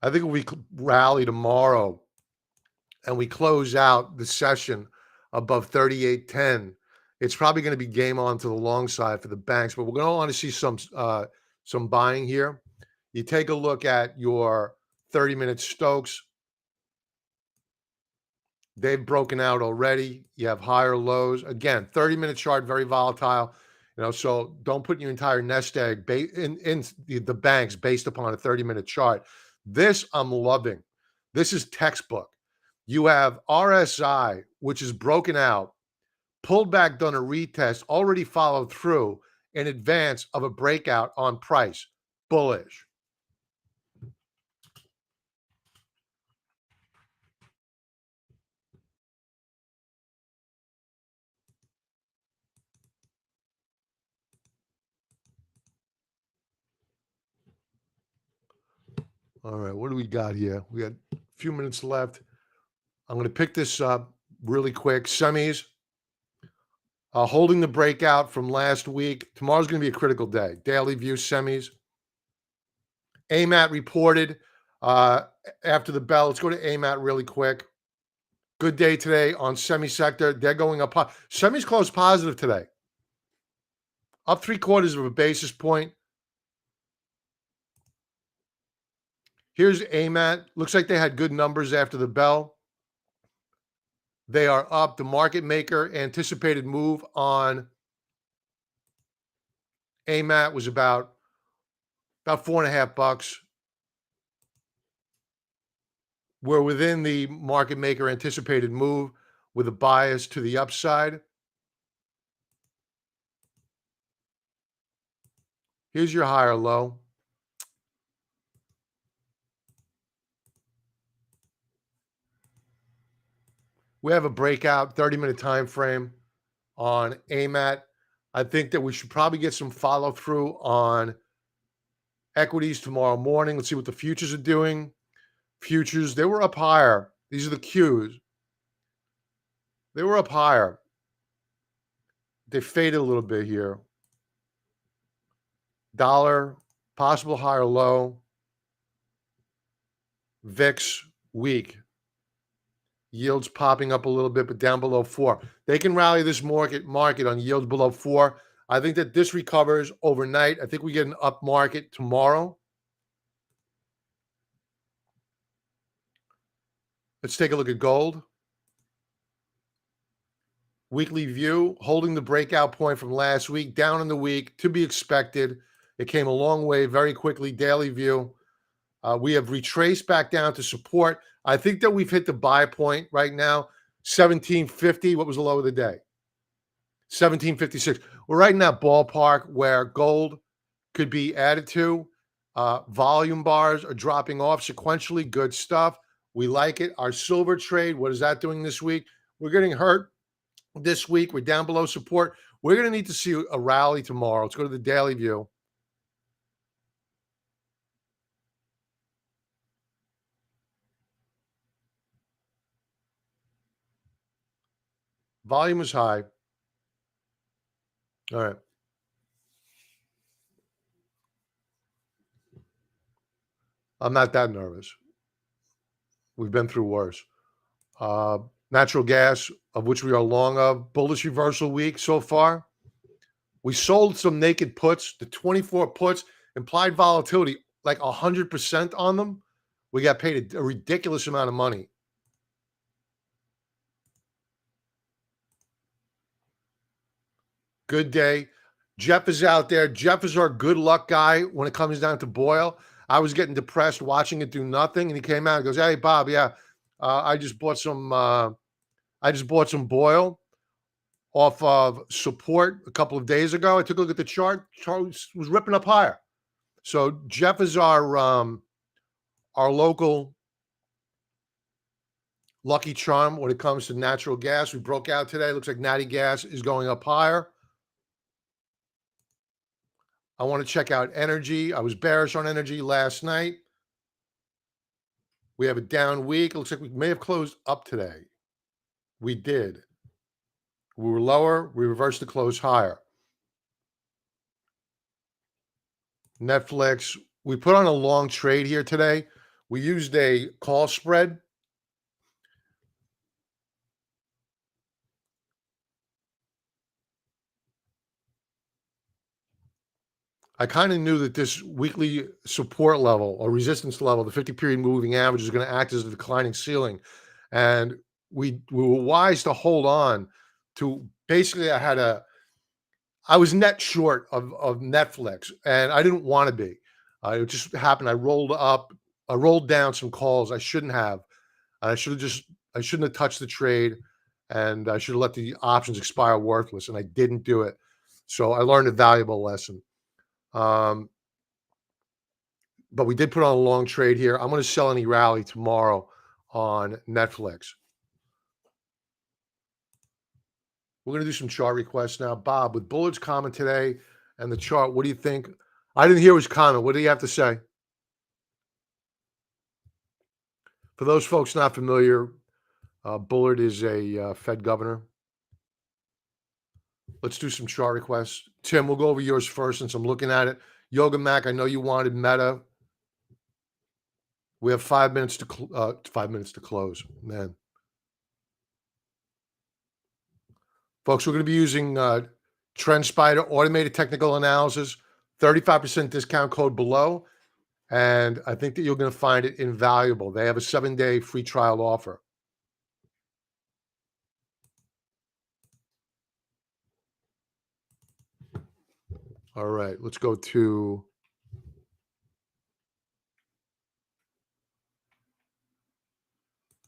S1: I think if we rally tomorrow and we close out the session above 38.10, it's probably going to be game on to the long side for the banks, but we're going to want to see some buying here. You take a look at your 30-minute Stokes. They've broken out already. You have higher lows. Again, 30-minute chart, very volatile. So don't put your entire nest egg in the banks based upon a 30-minute chart. This I'm loving. This is textbook. You have RSI, which is broken out, pulled back, done a retest, already followed through in advance of a breakout on price. Bullish. All right, what do we got here? We got a few minutes left. I'm going to pick this up really quick. Semis, holding the breakout from last week. Tomorrow's going to be a critical day. Daily view semis. AMAT reported after the bell. Let's go to AMAT really quick. Good day today on semi sector. They're going up. Semis closed positive today. Up 0.75 of a basis point. Here's AMAT. Looks like they had good numbers after the bell. They are up. The market maker anticipated move on AMAT was about $4.50. We're within the market maker anticipated move with a bias to the upside. Here's your higher low. We have a breakout 30-minute time frame on AMAT. I think that we should probably get some follow through on equities tomorrow morning. Let's see what the futures are doing. Futures, they were up higher. These are the Qs. They were up higher. They faded a little bit here. Dollar, possible higher low. VIX, weak. Yields popping up a little bit, but down below 4. They can rally this market on yields below 4. I think that this recovers overnight. I think we get an up market tomorrow. Let's take a look at gold. Weekly view, holding the breakout point from last week, down in the week, to be expected. It came a long way very quickly. Daily view. We have retraced back down to support. I think that we've hit the buy point right now. 1750. What was the low of the day? 1756. We're right in that ballpark where gold could be added to. Volume bars are dropping off sequentially. Good stuff. We like it. Our silver trade, what is that doing this week? We're getting hurt this week. We're down below support. We're going to need to see a rally tomorrow. Let's go to the daily view. Volume is high. All right. I'm not that nervous. We've been through worse. Natural gas, of which we are long of, bullish reversal week so far. We sold some naked puts, the 24 puts, implied volatility, like 100% on them. We got paid a ridiculous amount of money. Good day. Jeff is out there. Jeff is our good luck guy when it comes down to Boyle. I was getting depressed watching it do nothing, and he came out and goes, "Hey, Bob, yeah, I just bought some. I just bought some Boyle off of support a couple of days ago. I took a look at the chart. Chart was ripping up higher. So Jeff is our local lucky charm when it comes to natural gas. We broke out today. Looks like natty gas is going up higher. I want to check out energy. I was bearish on energy last night. We have a down week. It looks like we may have closed up today. We did. We were lower. We reversed the close higher. Netflix. We put on a long trade here today. We used a call spread. I kind of knew that this weekly support level or resistance level, the 50-period moving average, is going to act as a declining ceiling. And we were wise to hold on to basically I was net short of Netflix, and I didn't want to be. It just happened. I rolled down some calls I shouldn't have. I shouldn't have touched the trade, and I should have let the options expire worthless, and I didn't do it. So I learned a valuable lesson. But we did put on a long trade here. I'm going to sell any rally tomorrow on Netflix. We're going to do some chart requests now. Bob, with Bullard's comment today and the chart, what do you think? I didn't hear his comment. What do you have to say? For those folks not familiar, Bullard is a Fed governor. Let's do some chart requests. Tim, we'll go over yours first since I'm looking at it. Yoga Mac, I know you wanted Meta. We have 5 minutes to 5 minutes to close, man. Folks, we're going to be using TrendSpider automated technical analysis, 35% discount code below, and I think that you're going to find it invaluable. They have a 7-day free trial offer. All right, let's go to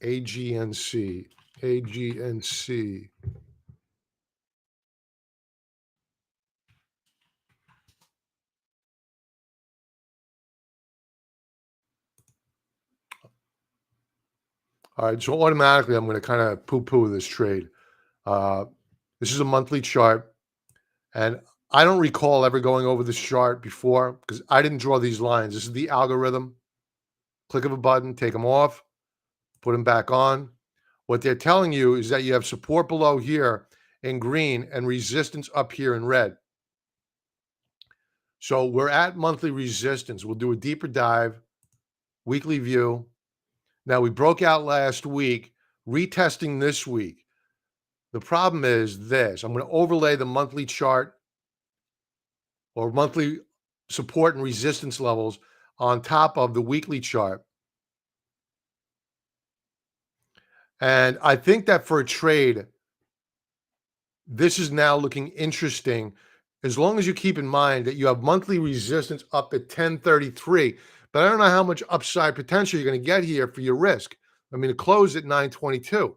S1: AGNC. AGNC. All right, so automatically I'm going to kind of poo-poo this trade. This is a monthly chart, and I don't recall ever going over this chart before because I didn't draw these lines. This is the algorithm. Click of a button, take them off, put them back on. What they're telling you is that you have support below here in green and resistance up here in red. So we're at monthly resistance. We'll do a deeper dive, weekly view. Now, we broke out last week, retesting this week. The problem is this. I'm going to overlay the monthly chart or monthly support and resistance levels on top of the weekly chart. And I think that for a trade, this is now looking interesting as long as you keep in mind that you have monthly resistance up at 1033. But I don't know how much upside potential you're going to get here for your risk. I mean, it closed at 922.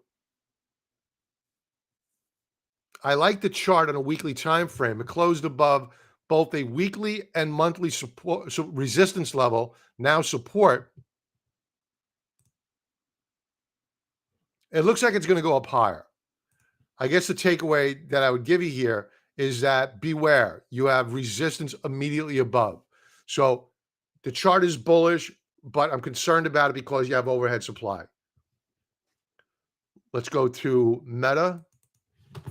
S1: I like the chart on a weekly time frame. It closed above both a weekly and monthly support, so resistance level, now support. It looks like it's going to go up higher. I guess the takeaway that I would give you here is that beware, you have resistance immediately above. So the chart is bullish, but I'm concerned about it because you have overhead supply. Let's go to Meta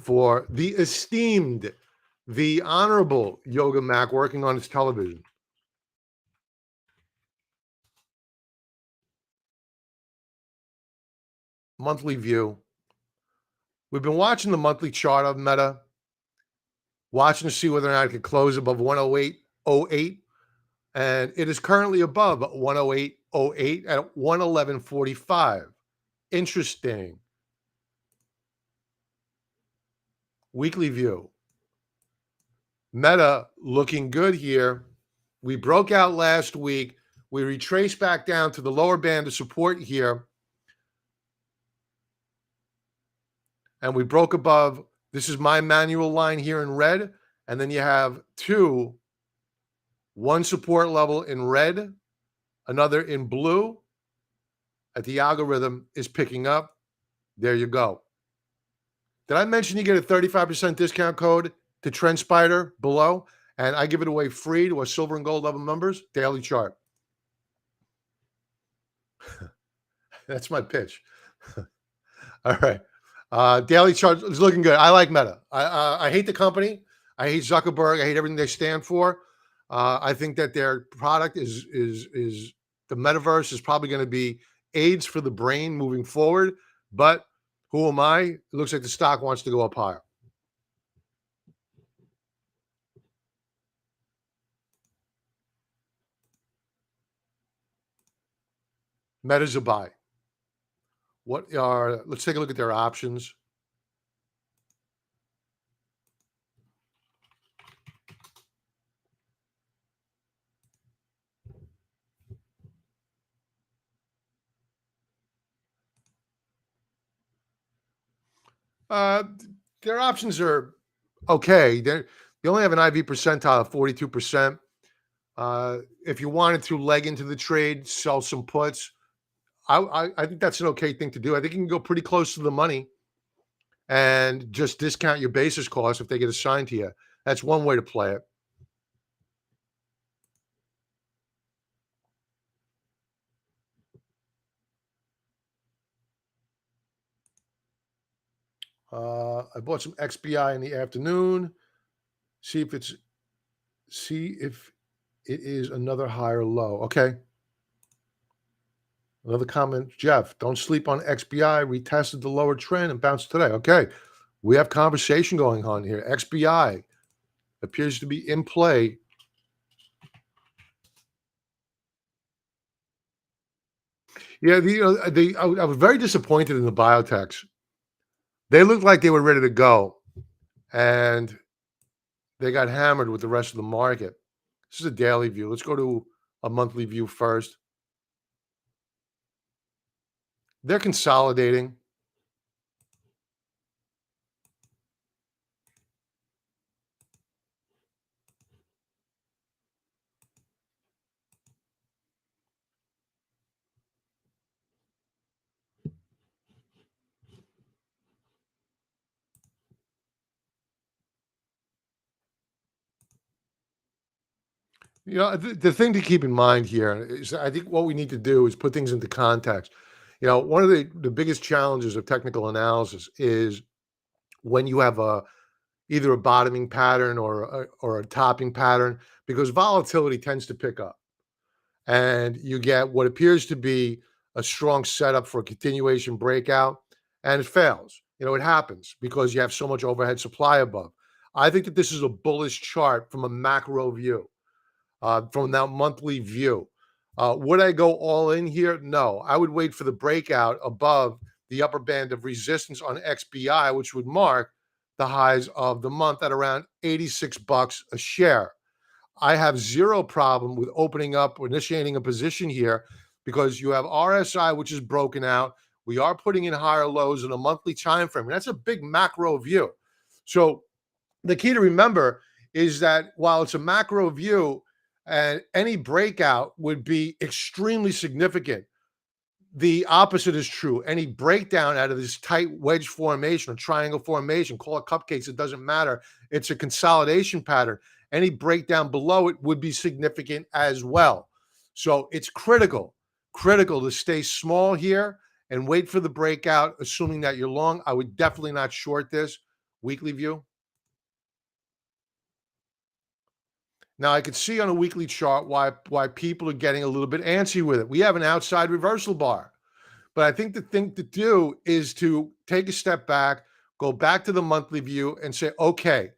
S1: for the esteemed, the honorable Yoga Mac working on his television. Monthly view. We've been watching the monthly chart of Meta, watching to see whether or not it could close above 108.08. And it is currently above 108.08 at 111.45. Interesting. Weekly view. Meta looking good here. We broke out last week. We retraced back down to the lower band of support here. And we broke above. This is my manual line here in red. And then you have one support level in red, another in blue. The algorithm is picking up. There you go. Did I mention you get a 35% discount code to TrendSpider below? And I give it away free to our silver and gold level members. Daily chart. That's my pitch. All right. Daily chart is looking good. I like Meta. I hate the company. I hate Zuckerberg. I hate everything they stand for. I think that their product is the metaverse is probably going to be AIDS for the brain moving forward. But who am I? It looks like the stock wants to go up higher. Meta's a buy. Let's take a look at their options. Uh, their options are okay. They only have an IV percentile of 42%. If you wanted to leg into the trade, sell some puts, I think that's an okay thing to do. I think you can go pretty close to the money and just discount your basis cost if they get assigned to you. That's one way to play it. I bought some XBI in the afternoon. See if it is another higher low. Okay. Another comment, Jeff, don't sleep on XBI. Retested the lower trend and bounced today. Okay. We have conversation going on here. XBI appears to be in play. Yeah, I was very disappointed in the biotechs. They looked like they were ready to go, and they got hammered with the rest of the market. This is a daily view. Let's go to a monthly view first. They're consolidating. The thing to keep in mind here is I think what we need to do is put things into context. One of the biggest challenges of technical analysis is when you have either a bottoming pattern or a topping pattern, because volatility tends to pick up. And you get what appears to be a strong setup for a continuation breakout, and it fails. It happens because you have so much overhead supply above. I think that this is a bullish chart from a macro view, from that monthly view. Would I go all in here? No, I would wait for the breakout above the upper band of resistance on XBI, which would mark the highs of the month at around 86 bucks a share. I have zero problem with opening up or initiating a position here because you have RSI, which is broken out. We are putting in higher lows in a monthly time frame, and that's a big macro view. So the key to remember is that while it's a macro view, and any breakout would be extremely significant, the opposite is true. Any breakdown out of this tight wedge formation or triangle formation, call it cupcakes, it doesn't matter. It's a consolidation pattern. Any breakdown below it would be significant as well. So it's critical to stay small here and wait for the breakout, assuming that you're long. I would definitely not short this. Weekly view. Now, I could see on a weekly chart why people are getting a little bit antsy with it. We have an outside reversal bar. But I think the thing to do is to take a step back, go back to the monthly view and say, okay,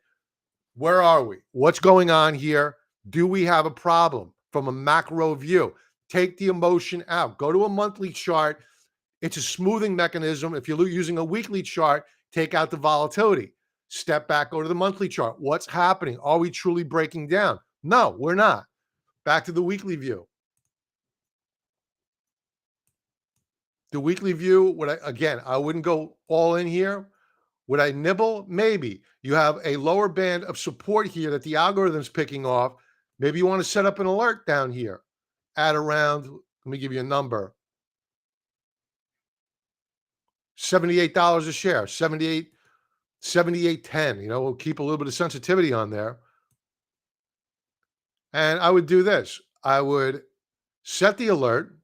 S1: where are we? What's going on here? Do we have a problem from a macro view? Take the emotion out. Go to a monthly chart. It's a smoothing mechanism. If you're using a weekly chart, take out the volatility. Step back, go to the monthly chart. What's happening? Are we truly breaking down? No, we're not. Back to the weekly view. The weekly view, I wouldn't go all in here. Would I nibble? Maybe. You have a lower band of support here that the algorithm's picking off. Maybe you want to set up an alert down here at around, let me give you a number, $78 a share, 78.10. We'll keep a little bit of sensitivity on there. And I would do this. I would set the alert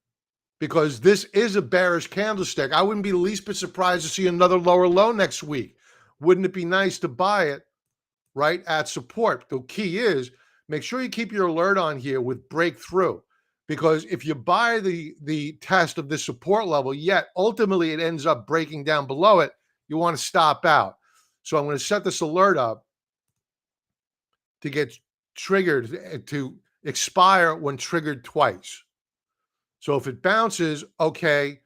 S1: because this is a bearish candlestick. I wouldn't be the least bit surprised to see another lower low next week. Wouldn't it be nice to buy it right at support? The key is make sure you keep your alert on here with breakthrough, because if you buy the test of this support level, yet ultimately it ends up breaking down below it, you want to stop out. So I'm going to set this alert up to get triggered, to expire when triggered twice. So if it bounces, okay,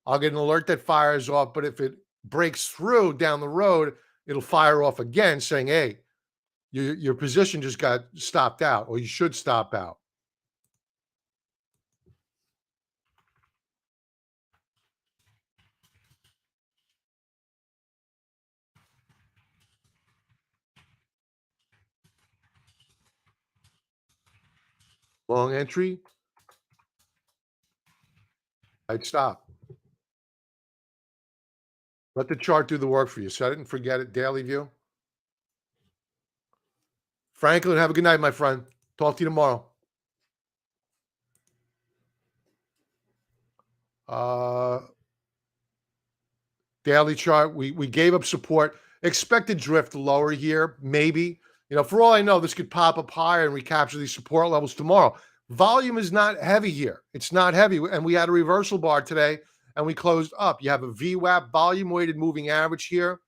S1: I'll get an alert that fires off. But if it breaks through down the road, it'll fire off again saying, hey, your position just got stopped out, or you should stop out. Long entry, I'd stop. Let the chart do the work for you. Set it and forget it. Daily view. Franklin, have a good night, my friend. Talk to you tomorrow. Daily chart, we gave up support. Expected drift lower here, maybe. For all I know, this could pop up higher and recapture these support levels tomorrow. Volume is not heavy here. It's not heavy. And we had a reversal bar today, and we closed up. You have a VWAP, volume-weighted moving average here,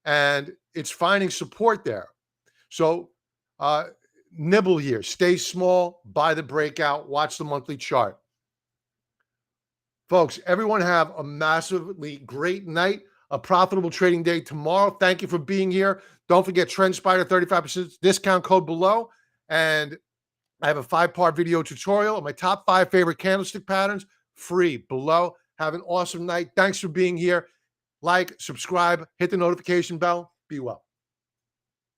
S1: and it's finding support there. So nibble here. Stay small, buy the breakout, watch the monthly chart. Folks, everyone have a massively great night, a profitable trading day tomorrow. Thank you for being here. Don't forget TrendSpider, 35% discount code below. And I have a 5-part video tutorial on my top 5 favorite candlestick patterns, free below. Have an awesome night. Thanks for being here. Like, subscribe, hit the notification bell. Be well.